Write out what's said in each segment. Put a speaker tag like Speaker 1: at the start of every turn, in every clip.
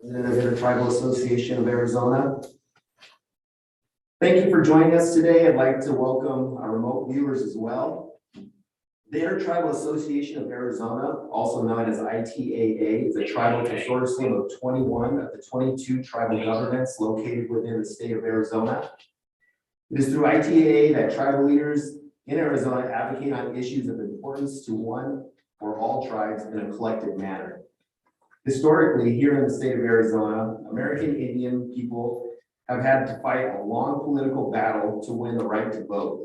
Speaker 1: President of the Intertribal Association of Arizona. Thank you for joining us today. I'd like to welcome our remote viewers as well. The Intertribal Association of Arizona, also known as ITAA, is a tribal consortium of 21 of the 22 tribal governments located within the state of Arizona. It is through ITAA that tribal leaders in Arizona advocate on issues of importance to one or all tribes in a collective manner. Historically, here in the state of Arizona, American Indian people have had to fight a long political battle to win the right to vote.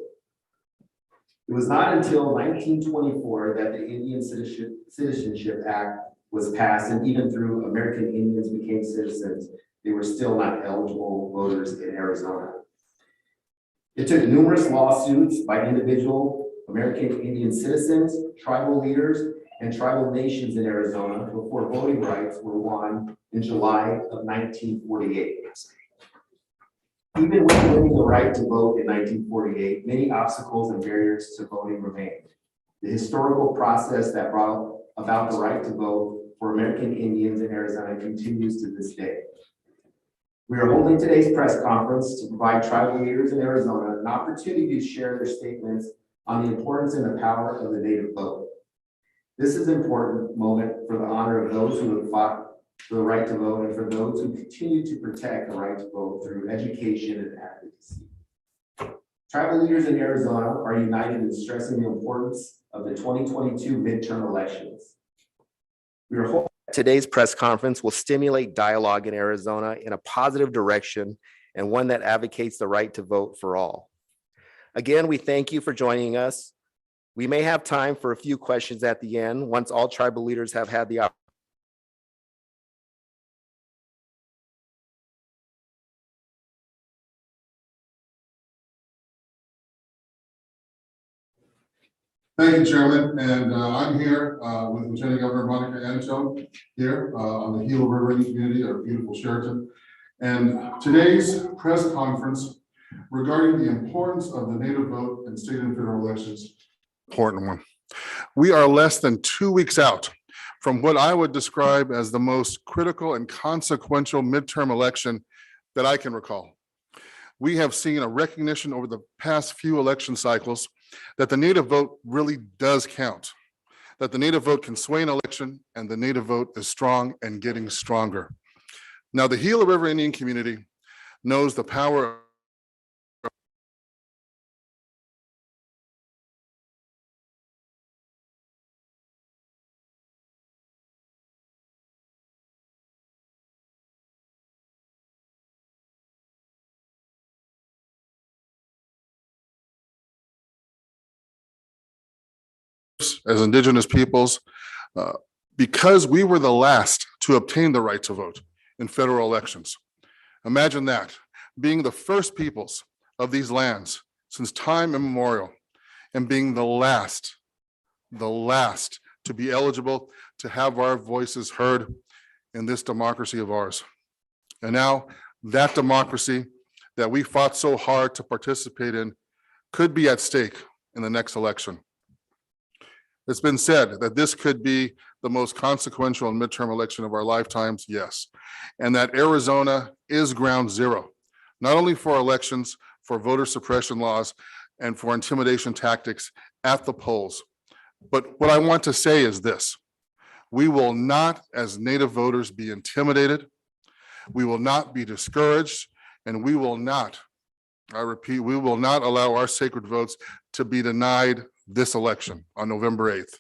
Speaker 1: It was not until 1924 that the Indian Citizenship Act was passed, and even through American Indians became citizens, they were still not eligible voters in Arizona. It took numerous lawsuits by individual American Indian citizens, tribal leaders, and tribal nations in Arizona before voting rights were won in July of 1948. Even with winning the right to vote in 1948, many obstacles and barriers to voting remained. The historical process that brought about the right to vote for American Indians in Arizona continues to this day. We are holding today's press conference to provide tribal leaders in Arizona an opportunity to share their statements on the importance and the power of the native vote. This is an important moment for the honor of those who have fought for the right to vote and for those who continue to protect the right to vote through education and advocacy. Tribal leaders in Arizona are united in stressing the importance of the 2022 midterm elections. We are hoping today's press conference will stimulate dialogue in Arizona in a positive direction and one that advocates the right to vote for all. Again, we thank you for joining us. We may have time for a few questions at the end once all tribal leaders have had the opportunity.
Speaker 2: Thank you, Chairman. And I'm here with Lieutenant Governor Monica Antone here on the Gila River Indian community, our beautiful Sheraton. And today's press conference regarding the importance of the native vote in state and federal elections, important one. We are less than 2 weeks out from what I would describe as the most critical and consequential midterm election that I can recall. We have seen a recognition over the past few election cycles that the native vote really does count, that the native vote can sway an election, and the native vote is strong and getting stronger. Now, the Gila River Indian community knows the power as Indigenous peoples, because we were the last to obtain the right to vote in federal elections. Imagine that, being the first peoples of these lands since time immemorial, and being the last to be eligible to have our voices heard in this democracy of ours. And now that democracy that we fought so hard to participate in could be at stake in the next election. It's been said that this could be the most consequential and midterm election of our lifetimes, yes. And that Arizona is ground zero, not only for elections, for voter suppression laws, and for intimidation tactics at the polls. But what I want to say is this: we will not, as Native voters, be intimidated. We will not be discouraged, and we will not, I repeat, we will not allow our sacred votes to be denied this election on November 8th.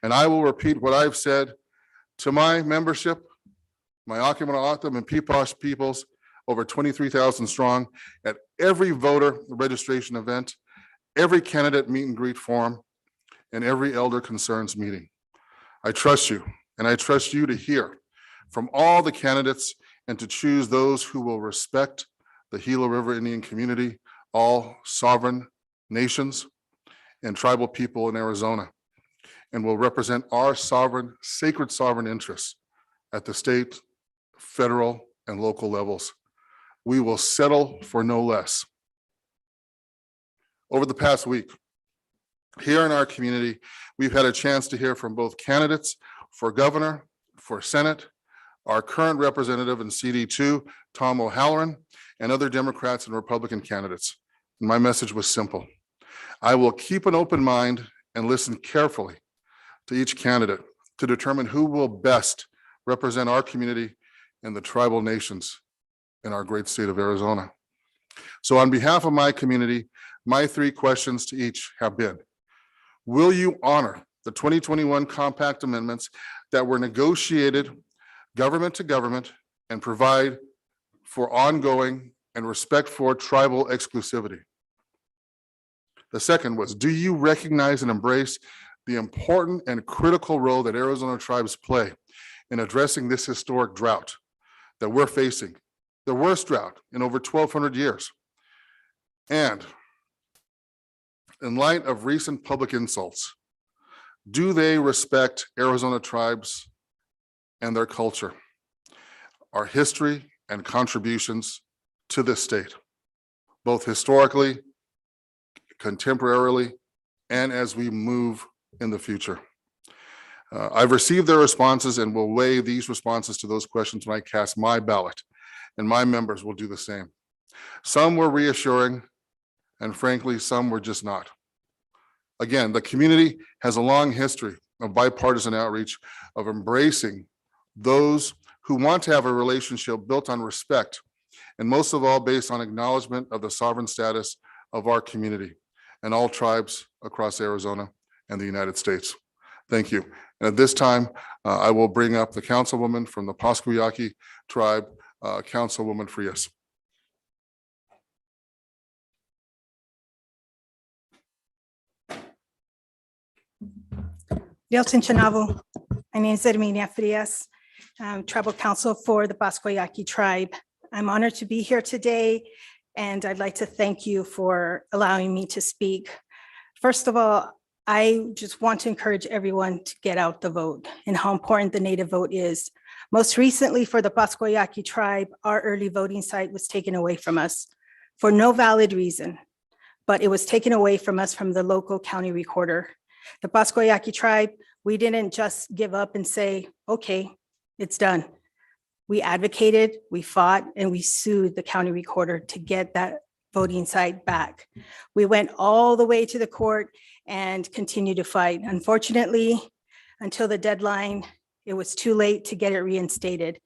Speaker 2: And I will repeat what I've said to my membership, my Yakima, O'odham, and Peepash peoples, over 23,000 strong, at every voter registration event, every candidate meet and greet forum, and every elder concerns meeting. I trust you, and I trust you to hear from all the candidates and to choose those who will respect the Gila River Indian community, all sovereign nations and tribal people in Arizona, and will represent our sovereign, sacred sovereign interests at the state, federal, and local levels. We will settle for no less. Over the past week, here in our community, we've had a chance to hear from both candidates for governor, for Senate, our current representative in CD2, Tom O'Halloran, and other Democrats and Republican candidates. My message was simple. I will keep an open mind and listen carefully to each candidate to determine who will best represent our community and the tribal nations in our great state of Arizona. So on behalf of my community, my 3 questions to each have been, will you honor the 2021 compact amendments that were negotiated government to government and provide for ongoing and respect for tribal exclusivity? The second was, do you recognize and embrace the important and critical role that Arizona tribes play in addressing this historic drought that we're facing, the worst drought in over 1,200 years? And in light of recent public insults, do they respect Arizona tribes and their culture, our history and contributions to this state, both historically, contemporarily, and as we move in the future? I've received their responses and will weigh these responses to those questions when I cast my ballot, and my members will do the same. Some were reassuring, and frankly, some were just not. Again, the community has a long history of bipartisan outreach, of embracing those who want to have a relationship built on respect, and most of all, based on acknowledgement of the sovereign status of our community and all tribes across Arizona and the United States. Thank you. And at this time, I will bring up the councilwoman from the Pasquayaqui tribe, Councilwoman Frias.
Speaker 3: Dielton Chenavo. My name is Herminia Frias. I'm tribal council for the Pasquayaqui tribe. I'm honored to be here today, and I'd like to thank you for allowing me to speak. First of all, I just want to encourage everyone to get out the vote and how important the native vote is. Most recently for the Pasquayaqui tribe, our early voting site was taken away from us for no valid reason, but it was taken away from us from the local county recorder. The Pasquayaqui tribe, we didn't just give up and say, okay, it's done. We advocated, we fought, and we sued the county recorder to get that voting site back. We went all the way to the court and continued to fight. Unfortunately, until the deadline, it was too late to get it reinstated.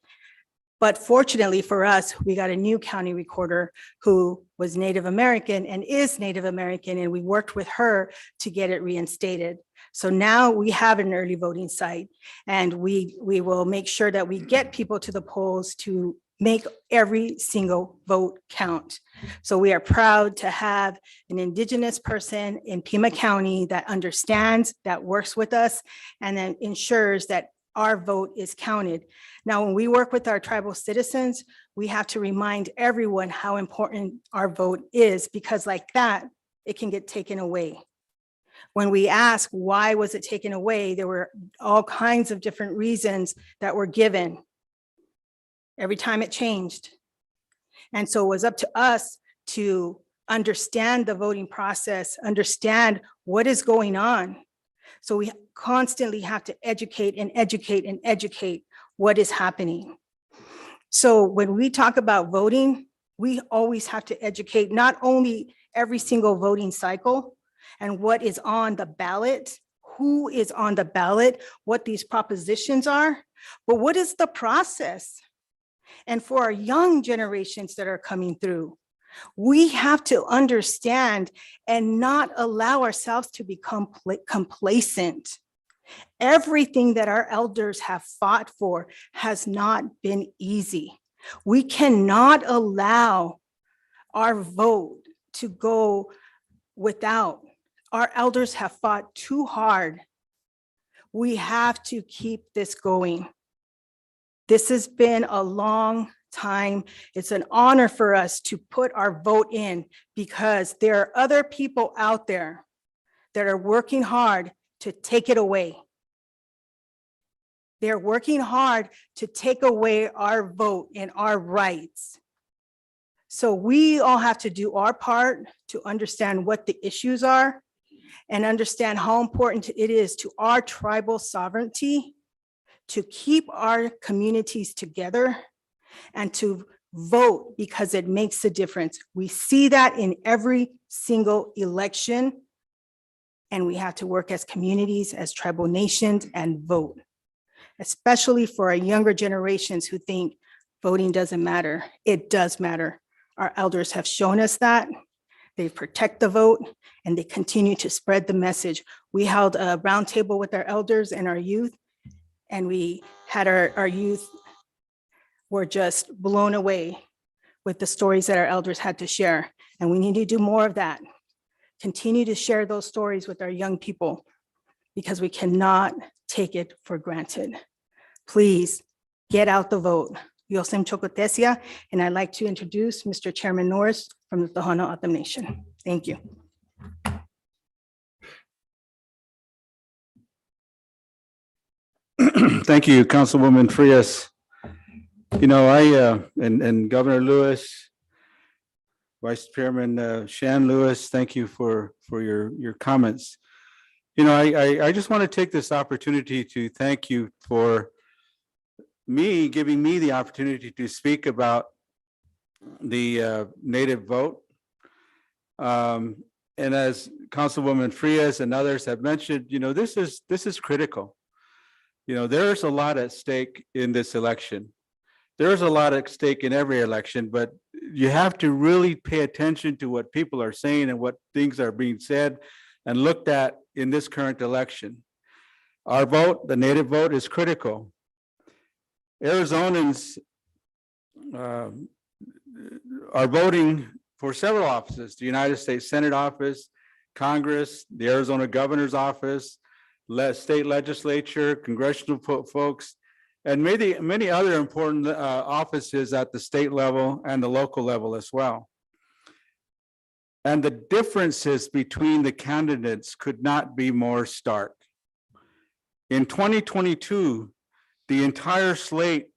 Speaker 3: But fortunately for us, we got a new county recorder who was Native American and is Native American, and we worked with her to get it reinstated. So now we have an early voting site, and we will make sure that we get people to the polls to make every single vote count. So we are proud to have an Indigenous person in Pima County that understands, that works with us, and then ensures that our vote is counted. Now, when we work with our tribal citizens, we have to remind everyone how important our vote is, because like that, it can get taken away. When we ask why was it taken away, there were all kinds of different reasons that were given. Every time it changed. And so it was up to us to understand the voting process, understand what is going on. So we constantly have to educate and educate and educate what is happening. So when we talk about voting, we always have to educate not only every single voting cycle and what is on the ballot, who is on the ballot, what these propositions are, but what is the process? And for our young generations that are coming through, we have to understand and not allow ourselves to become complacent. Everything that our elders have fought for has not been easy. We cannot allow our vote to go without. Our elders have fought too hard. We have to keep this going. This has been a long time. It's an honor for us to put our vote in, because there are other people out there that are working hard to take it away. They're working hard to take away our vote and our rights. So we all have to do our part to understand what the issues are and understand how important it is to our tribal sovereignty to keep our communities together and to vote because it makes a difference. We see that in every single election. And we have to work as communities, as tribal nations, and vote, especially for our younger generations who think voting doesn't matter. It does matter. Our elders have shown us that. They protect the vote and they continue to spread the message. We held a roundtable with our elders and our youth, and we had our youth were just blown away with the stories that our elders had to share. And we need to do more of that. Continue to share those stories with our young people because we cannot take it for granted. Please get out the vote. Yosem Chokotesia, and I'd like to introduce Mr. Chairman Norris from the Tohono O'odham Nation. Thank you.
Speaker 4: Thank you, Councilwoman Frias. You know, and Governor Lewis, Vice Chairman Shan Lewis, thank you for your comments. You know, I just want to take this opportunity to thank you for giving me the opportunity to speak about the native vote. And as Councilwoman Frias and others have mentioned, you know, this is critical. You know, there's a lot at stake in this election. There's a lot at stake in every election, but you have to really pay attention to what people are saying and what things are being said and looked at in this current election. Our vote, the native vote, is critical. Arizonans are voting for several offices: the United States Senate office, Congress, the Arizona governor's office, state legislature, congressional folks, and many other important offices at the state level and the local level as well. And the differences between the candidates could not be more stark. In 2022, the entire slate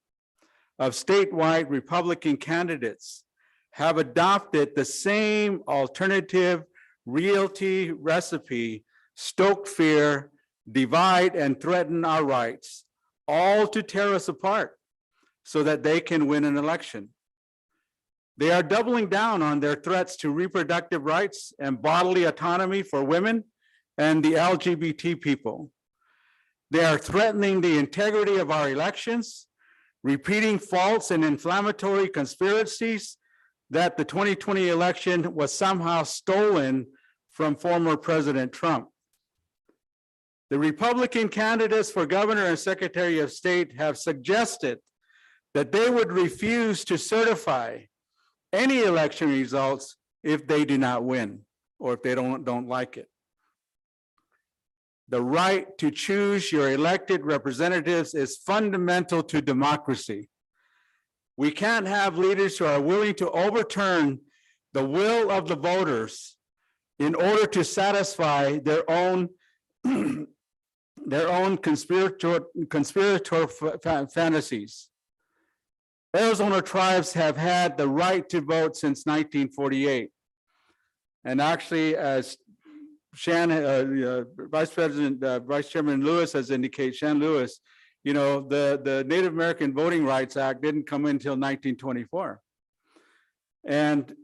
Speaker 4: of statewide Republican candidates have adopted the same alternative realty recipe: stoke fear, divide and threaten our rights, all to tear us apart so that they can win an election. They are doubling down on their threats to reproductive rights and bodily autonomy for women and the LGBT people. They are threatening the integrity of our elections, repeating false and inflammatory conspiracies that the 2020 election was somehow stolen from former President Trump. The Republican candidates for governor and secretary of state have suggested that they would refuse to certify any election results if they do not win or if they don't like it. The right to choose your elected representatives is fundamental to democracy. We can't have leaders who are willing to overturn the will of the voters in order to satisfy their own conspiratorial fantasies. Arizona tribes have had the right to vote since 1948. And actually, as Vice Chairman Lewis has indicated, Shan Lewis, you know, the Native American Voting Rights Act didn't come in until 1924. And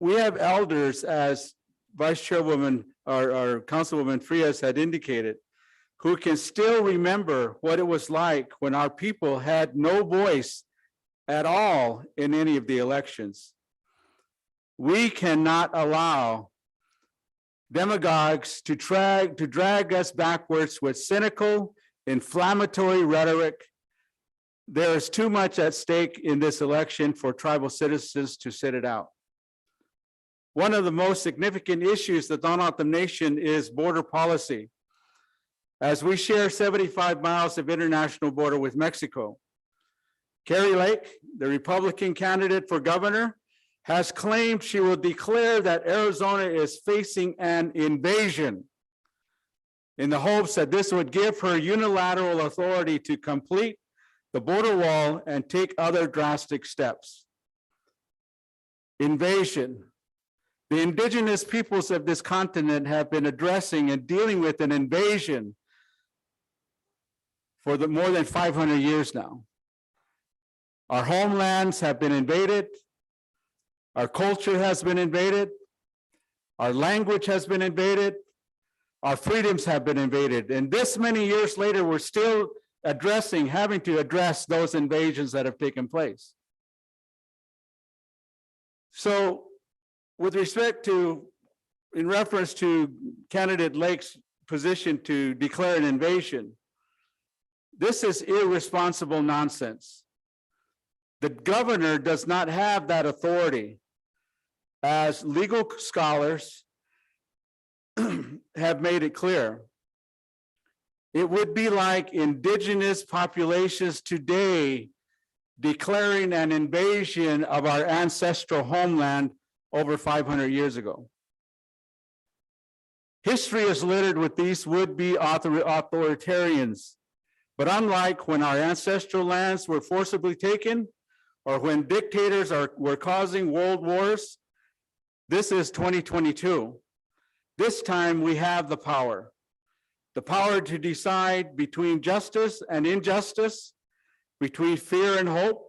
Speaker 4: we have elders, as Vice Chairwoman or Councilwoman Frias had indicated, who can still remember what it was like when our people had no voice at all in any of the elections. We cannot allow demagogues to drag us backwards with cynical, inflammatory rhetoric. There is too much at stake in this election for tribal citizens to sit it out. One of the most significant issues that Tohono O'odham Nation is border policy. As we share 75 miles of international border with Mexico, Carrie Lake, the Republican candidate for governor, has claimed she will declare that Arizona is facing an invasion in the hopes that this would give her unilateral authority to complete the border wall and take other drastic steps. Invasion. The indigenous peoples of this continent have been addressing and dealing with an invasion for the more than 500 years now. Our homelands have been invaded. Our culture has been invaded. Our language has been invaded. Our freedoms have been invaded. And this many years later, we're still having to address those invasions that have taken place. So with respect to, in reference to candidate Lake's position to declare an invasion, this is irresponsible nonsense. The governor does not have that authority. As legal scholars have made it clear, it would be like indigenous populations today declaring an invasion of our ancestral homeland over 500 years ago. History is littered with these would-be authoritarians, but unlike when our ancestral lands were forcibly taken or when dictators were causing world wars, this is 2022. This time we have the power to decide between justice and injustice, between fear and hope,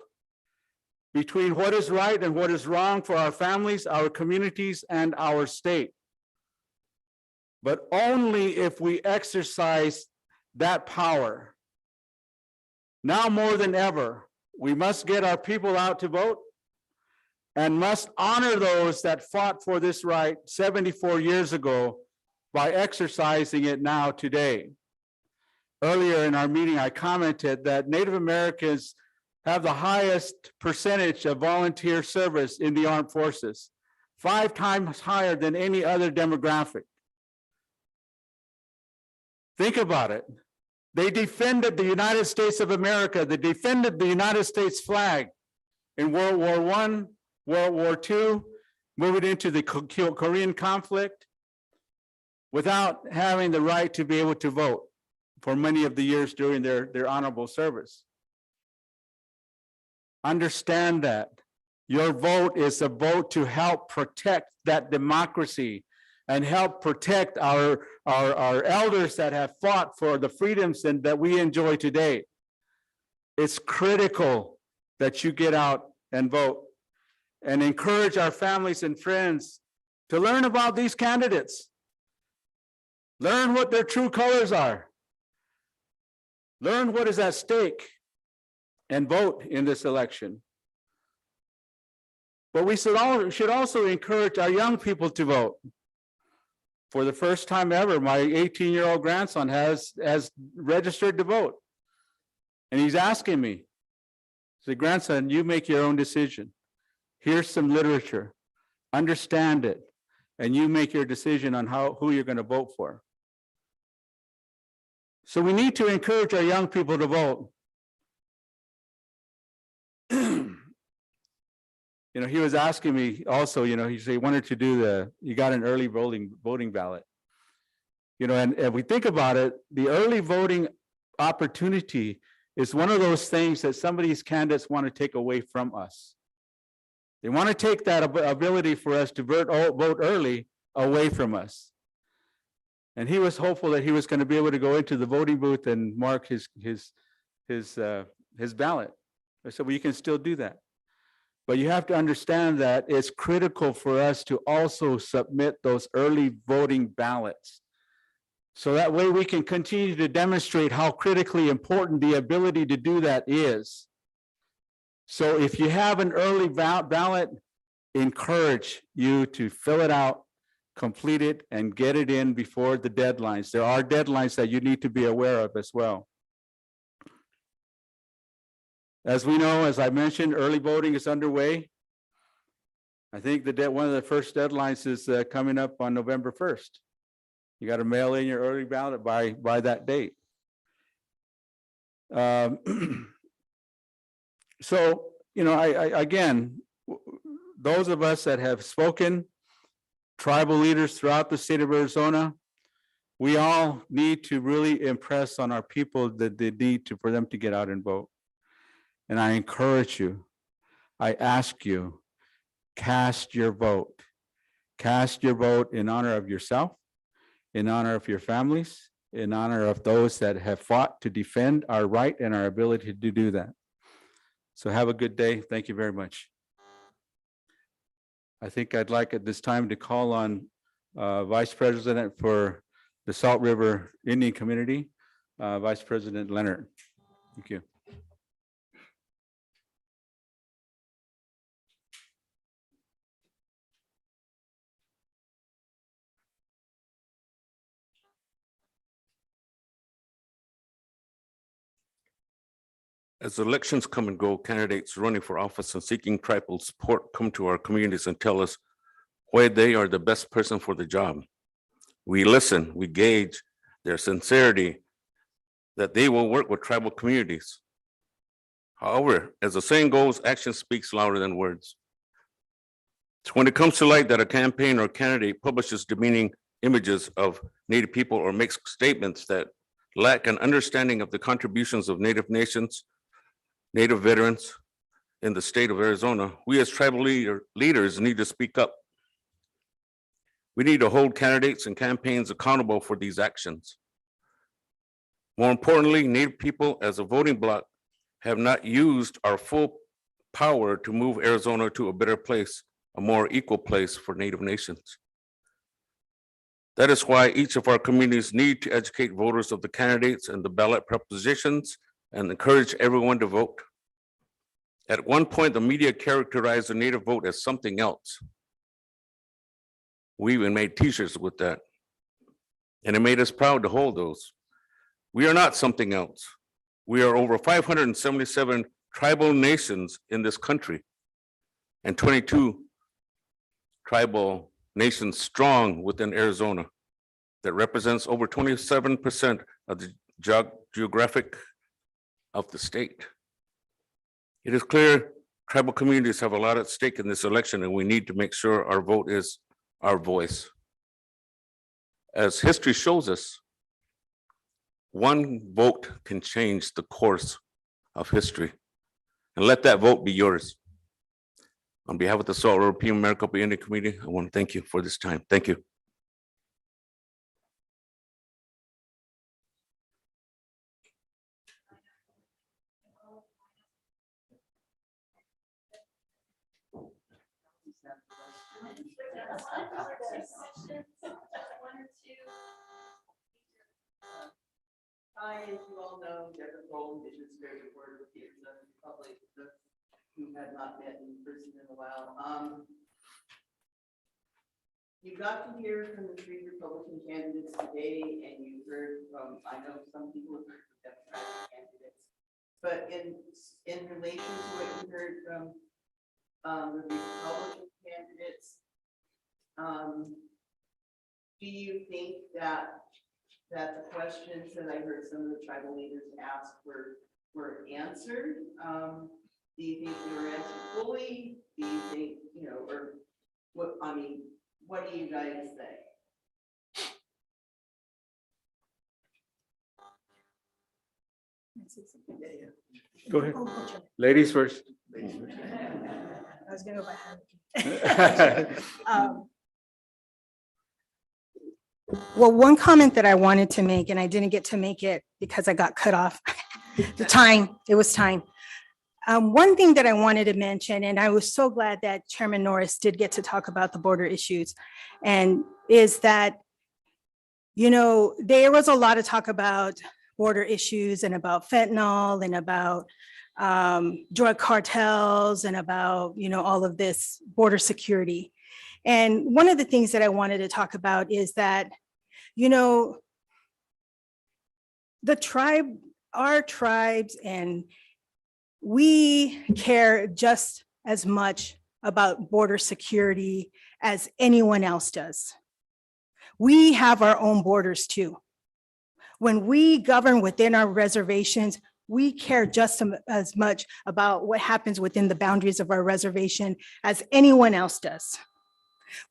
Speaker 4: between what is right and what is wrong for our families, our communities, and our state. But only if we exercise that power. Now more than ever, we must get our people out to vote and must honor those that fought for this right 74 years ago by exercising it now today. Earlier in our meeting, I commented that Native Americans have the highest percentage of volunteer service in the armed forces, 5 times higher than any other demographic. Think about it. They defended the United States of America. They defended the United States flag in World War I, World War II, moving into the Korean conflict without having the right to be able to vote for many of the years during their honorable service. Understand that your vote is a vote to help protect that democracy and help protect our elders that have fought for the freedoms and that we enjoy today. It's critical that you get out and vote and encourage our families and friends to learn about these candidates. Learn what their true colors are. Learn what is at stake and vote in this election. But we should also encourage our young people to vote. For the first time ever, my 18-year-old grandson has registered to vote. And he's asking me, he said, "Grandson, you make your own decision. Here's some literature, understand it, and you make your decision on who you're going to vote for." So we need to encourage our young people to vote. He was asking me also, he said he wanted to do you got an early voting ballot. And if we think about it, the early voting opportunity is one of those things that some of these candidates want to take away from us. They want to take that ability for us to vote early away from us. And he was hopeful that he was going to be able to go into the voting booth and mark his ballot. I said, well, you can still do that. But you have to understand that it's critical for us to also submit those early voting ballots. So that way we can continue to demonstrate how critically important the ability to do that is. So if you have an early ballot, encourage you to fill it out, complete it, and get it in before the deadlines. There are deadlines that you need to be aware of as well. As we know, as I mentioned, early voting is underway. I think one of the first deadlines is coming up on November 1st. You got to mail in your early ballot by that date. So, again, those of us that have spoken, tribal leaders throughout the state of Arizona, we all need to really impress on our people that they need for them to get out and vote. And I encourage you, I ask you, cast your vote. Cast your vote in honor of yourself, in honor of your families, in honor of those that have fought to defend our right and our ability to do that. So have a good day. Thank you very much. I think I'd like at this time to call on Vice President for the Salt River Indian Community, Vice President Leonard. Thank you.
Speaker 5: As elections come and go, candidates running for office and seeking tribal support come to our communities and tell us why they are the best person for the job. We listen, we gauge their sincerity that they will work with tribal communities. However, as the saying goes, action speaks louder than words. So when it comes to light that a campaign or candidate publishes demeaning images of Native people or makes statements that lack an understanding of the contributions of Native nations, Native veterans in the state of Arizona, we as tribal leaders need to speak up. We need to hold candidates and campaigns accountable for these actions. More importantly, Native people as a voting bloc have not used our full power to move Arizona to a better place, a more equal place for Native nations. That is why each of our communities need to educate voters of the candidates and the ballot propositions and encourage everyone to vote. At one point, the media characterized the Native vote as something else. We even made t-shirts with that. And it made us proud to hold those. We are not something else. We are over 577 tribal nations in this country and 22 tribal nations strong within Arizona that represents over 27% of the geographic of the state. It is clear tribal communities have a lot at stake in this election, and we need to make sure our vote is our voice. As history shows us, one vote can change the course of history, and let that vote be yours. On behalf of the Salt River Pima Maricopa Indian Community, I want to thank you for this time. Thank you.
Speaker 6: Hi, as you all know, Deborah Cole, Indigenous Affairs Reporter with the Arizona Republic, who have not met in person in a while. You got to hear from the 3 Republican candidates today, and you heard from, I know some people have heard from Democratic candidates, but in relation to what you heard from the Republican candidates, do you think that the questions that I heard some of the tribal leaders ask were answered? Do you think they were answered fully? Do you think, you know, or what, I mean, what do you guys say?
Speaker 4: Go ahead. Ladies first.
Speaker 3: I was gonna go by hand. Well, one comment that I wanted to make, and I didn't get to make it because I got cut off. It was time. One thing that I wanted to mention, and I was so glad that Chairman Norris did get to talk about the border issues, and is that, you know, there was a lot of talk about border issues and about fentanyl and about drug cartels and about, you know, all of this border security. And one of the things that I wanted to talk about is that, you know, our tribes, and we care just as much about border security as anyone else does. We have our own borders too. When we govern within our reservations, we care just as much about what happens within the boundaries of our reservation as anyone else does.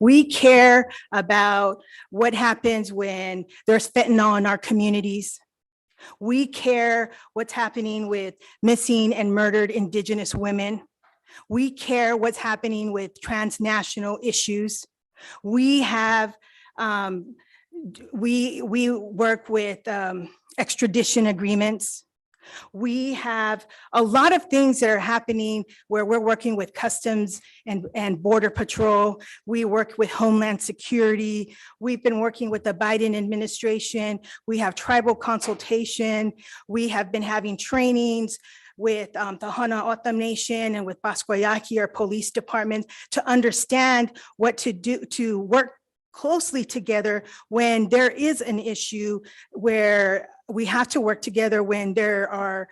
Speaker 3: We care about what happens when there's fentanyl in our communities. We care what's happening with missing and murdered Indigenous women. We care what's happening with transnational issues. We have we work with extradition agreements. We have a lot of things that are happening where we're working with Customs and Border Patrol. We work with Homeland Security. We've been working with the Biden administration. We have tribal consultation. We have been having trainings with the Hana O'odham Nation and with Pasquayaki, our police department, to understand what to do to work closely together when there is an issue where we have to work together when there are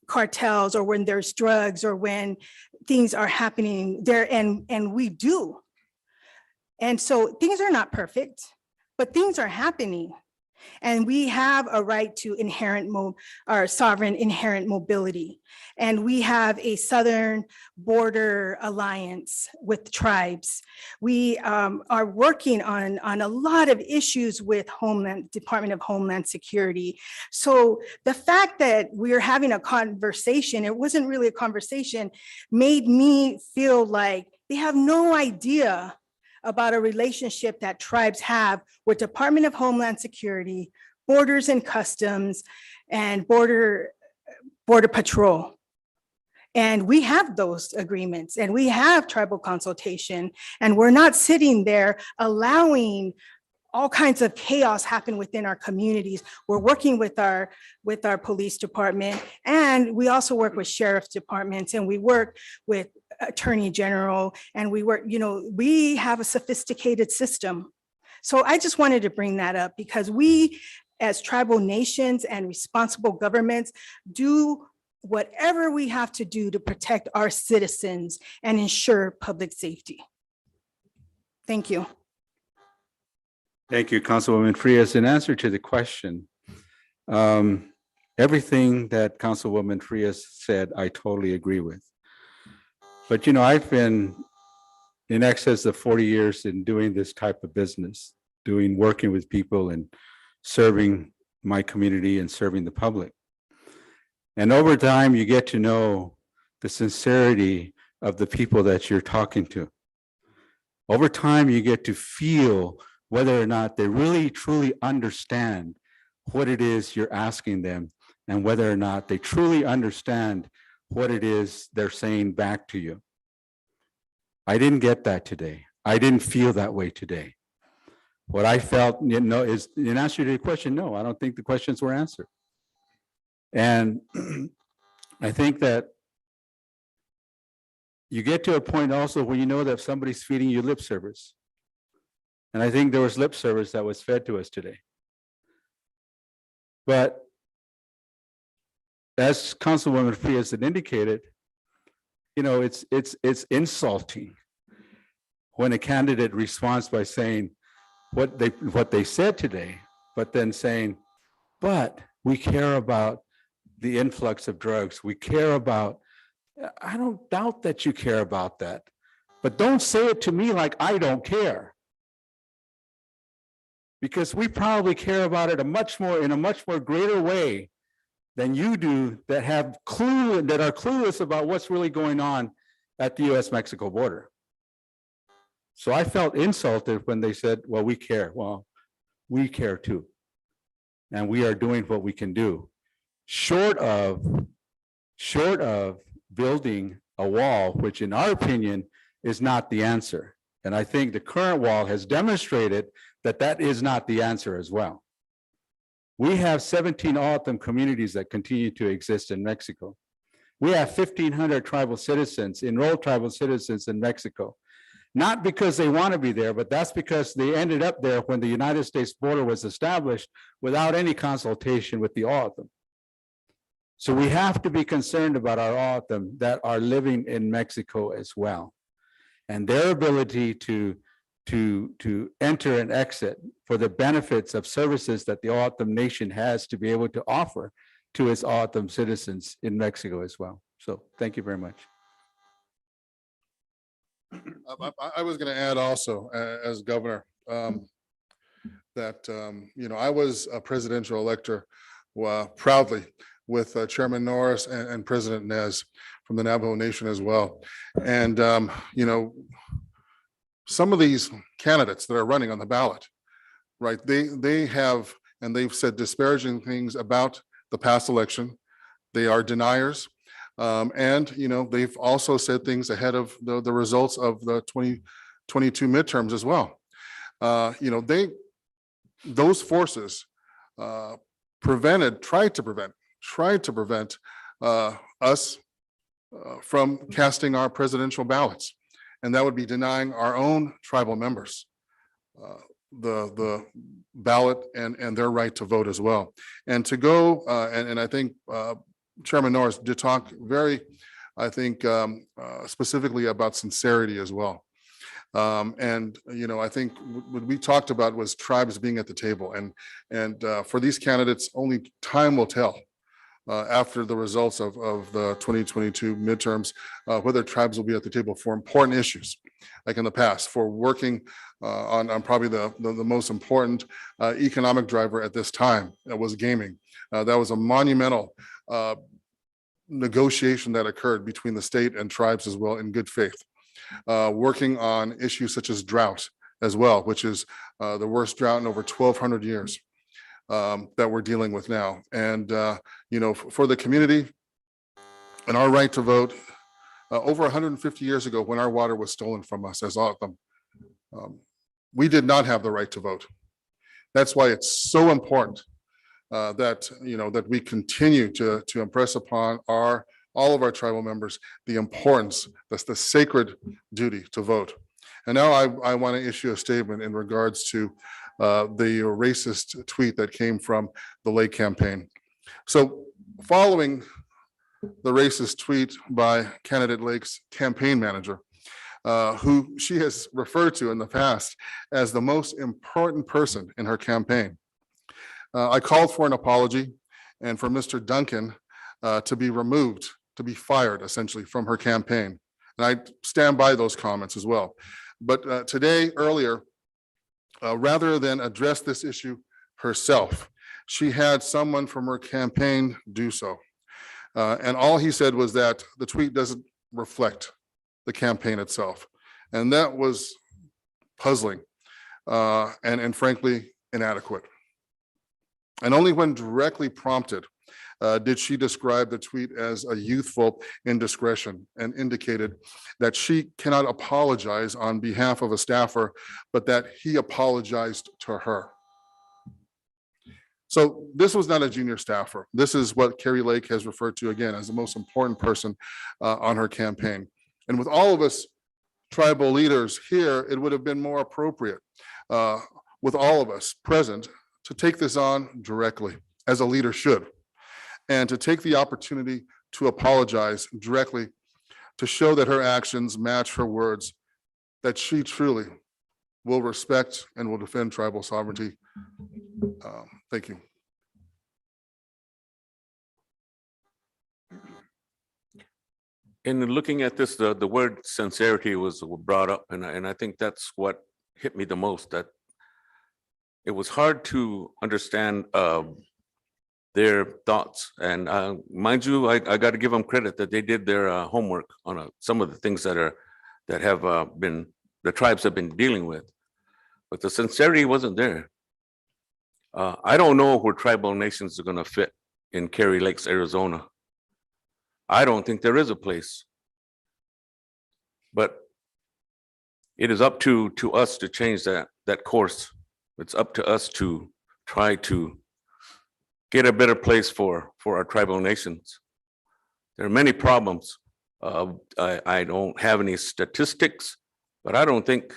Speaker 3: cartels or when there's drugs or when things are happening there, and we do. And so things are not perfect, but things are happening. And we have a right to our sovereign inherent mobility. And we have a Southern Border Alliance with tribes. We are working on a lot of issues with Department of Homeland Security. So the fact that we're having a conversation, it wasn't really a conversation, made me feel like they have no idea about a relationship that tribes have with Department of Homeland Security, Borders and Customs, and Border Patrol. And we have those agreements and we have tribal consultation, and we're not sitting there allowing all kinds of chaos happen within our communities. We're working with our police department, and we also work with sheriff's departments, and we work with attorney general, and we have a sophisticated system. So I just wanted to bring that up because we, as tribal nations and responsible governments, do whatever we have to do to protect our citizens and ensure public safety. Thank you.
Speaker 4: Thank you, Councilwoman Frias. In answer to the question, everything that Councilwoman Frias said, I totally agree with. But I've been in excess of 40 years in doing this type of business, working with people and serving my community and serving the public. And over time, you get to know the sincerity of the people that you're talking to. Over time, you get to feel whether or not they really truly understand what it is you're asking them, and whether or not they truly understand what it is they're saying back to you. I didn't get that today. I didn't feel that way today. What I felt, is in answer to your question, no, I don't think the questions were answered. And I think that you get to a point also where you know that somebody's feeding you lip service. And I think there was lip service that was fed to us today. But as Councilwoman Frias had indicated, it's insulting when a candidate responds by saying what they said today, but then saying, but we care about the influx of drugs. We care about, I don't doubt that you care about that, but don't say it to me like I don't care. Because we probably care about it in a much more greater way than you do that are clueless about what's really going on at the US-Mexico border. So I felt insulted when they said, well, we care. Well, we care too. And we are doing what we can do. Short of building a wall, which in our opinion is not the answer. And I think the current wall has demonstrated that is not the answer as well. We have 17 O'odham communities that continue to exist in Mexico. We have 1,500 tribal citizens, enrolled tribal citizens in Mexico. Not because they want to be there, but that's because they ended up there when the United States border was established without any consultation with the O'odham. So we have to be concerned about our O'odham that are living in Mexico as well, and their ability to enter and exit for the benefits of services that the O'odham Nation has to be able to offer to its O'odham citizens in Mexico as well. So thank you very much.
Speaker 2: I was going to add also, as governor, that, I was a presidential elector proudly with Chairman Norris and President Nez from the Navajo Nation as well. And, some of these candidates that are running on the ballot right? They have, and they've said disparaging things about the past election. They are deniers. And, you know, they've also said things ahead of the results of the 2022 midterms as well. You know, those forces tried to prevent us from casting our presidential ballots. And that would be denying our own tribal members the ballot and their right to vote as well. And to go, and I think Chairman Norris did talk very, I think, specifically about sincerity as well. And, you know, I think what we talked about was tribes being at the table, and for these candidates, only time will tell after the results of the 2022 midterms, whether tribes will be at the table for important issues, like in the past, for working on probably the most important economic driver at this time, that was gaming. That was a monumental negotiation that occurred between the state and tribes as well, in good faith. Working on issues such as drought as well, which is the worst drought in over 1,200 years that we're dealing with now. And, you know, for the community and our right to vote, over 150 years ago, when our water was stolen from us as O'odham, we did not have the right to vote. That's why it's so important that, you know, that we continue to impress upon all of our tribal members the importance, that's the sacred duty to vote. And now I want to issue a statement in regards to the racist tweet that came from the Lake campaign. So following the racist tweet by candidate Lake's campaign manager, who she has referred to in the past as the most important person in her campaign, I called for an apology and for Mr. Duncan to be removed, to be fired essentially from her campaign. And I stand by those comments as well. But today, earlier, rather than address this issue herself, she had someone from her campaign do so. And all he said was that the tweet doesn't reflect the campaign itself. And that was puzzling and frankly inadequate. And only when directly prompted did she describe the tweet as a youthful indiscretion, and indicated that she cannot apologize on behalf of a staffer, but that he apologized to her. So this was not a junior staffer. This is what Carrie Lake has referred to again as the most important person on her campaign. And with all of us tribal leaders here, it would have been more appropriate with all of us present to take this on directly, as a leader should, and to take the opportunity to apologize directly, to show that her actions match her words, that she truly will respect and will defend tribal sovereignty. Thank you.
Speaker 5: In looking at this, the word sincerity was brought up, and I think that's what hit me the most, that it was hard to understand their thoughts. And mind you, I got to give them credit that they did their homework on some of the things that have been, the tribes have been dealing with, but the sincerity wasn't there. I don't know where tribal nations are going to fit in Carrie Lakes, Arizona. I don't think there is a place, but it is up to us to change that course. It's up to us to try to get a better place for our tribal nations. There are many problems. I don't have any statistics, but I don't think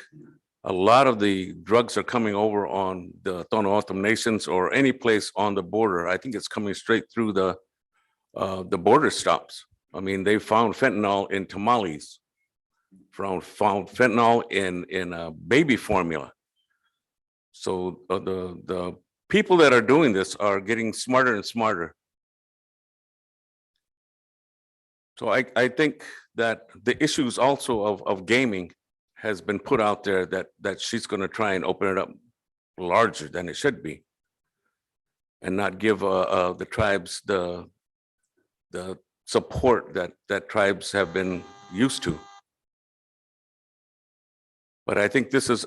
Speaker 5: a lot of the drugs are coming over on the Tohono O'odham nations or any place on the border. I think it's coming straight through the border stops. I mean, they found fentanyl in tamales, found fentanyl in baby formula. So the people that are doing this are getting smarter and smarter. So I think that the issues also of gaming has been put out there, that she's going to try and open it up larger than it should be, and not give the tribes the support that tribes have been used to. But I think this is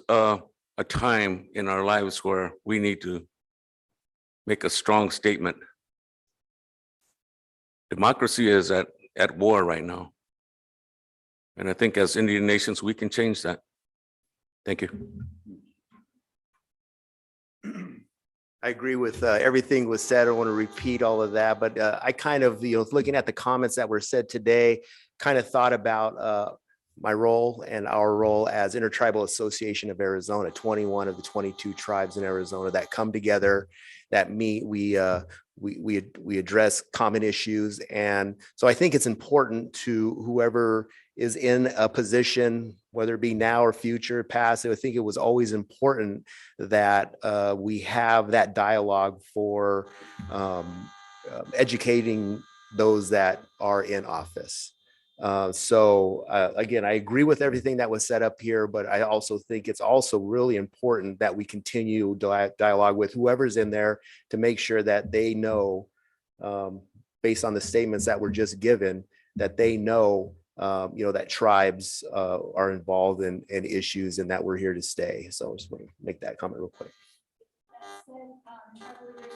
Speaker 5: a time in our lives where we need to make a strong statement. Democracy is at war right now. And I think as Indian nations, we can change that. Thank you.
Speaker 1: I agree with everything was said. I don't want to repeat all of that, but I kind of, looking at the comments that were said today, kind of thought about my role and our role as Intertribal Association of Arizona, 21 of the 22 tribes in Arizona that come together, that meet, we address common issues. And so I think it's important to whoever is in a position, whether it be now or future, past, I think it was always important that we have that dialogue for educating those that are in office. Again, I agree with everything that was said up here, but I also think it's also really important that we continue dialogue with whoever's in there to make sure that they know, based on the statements that were just given, that they know, that tribes are involved in issues and that we're here to stay. So I just want to make that comment real quick.
Speaker 7: Tribal leaders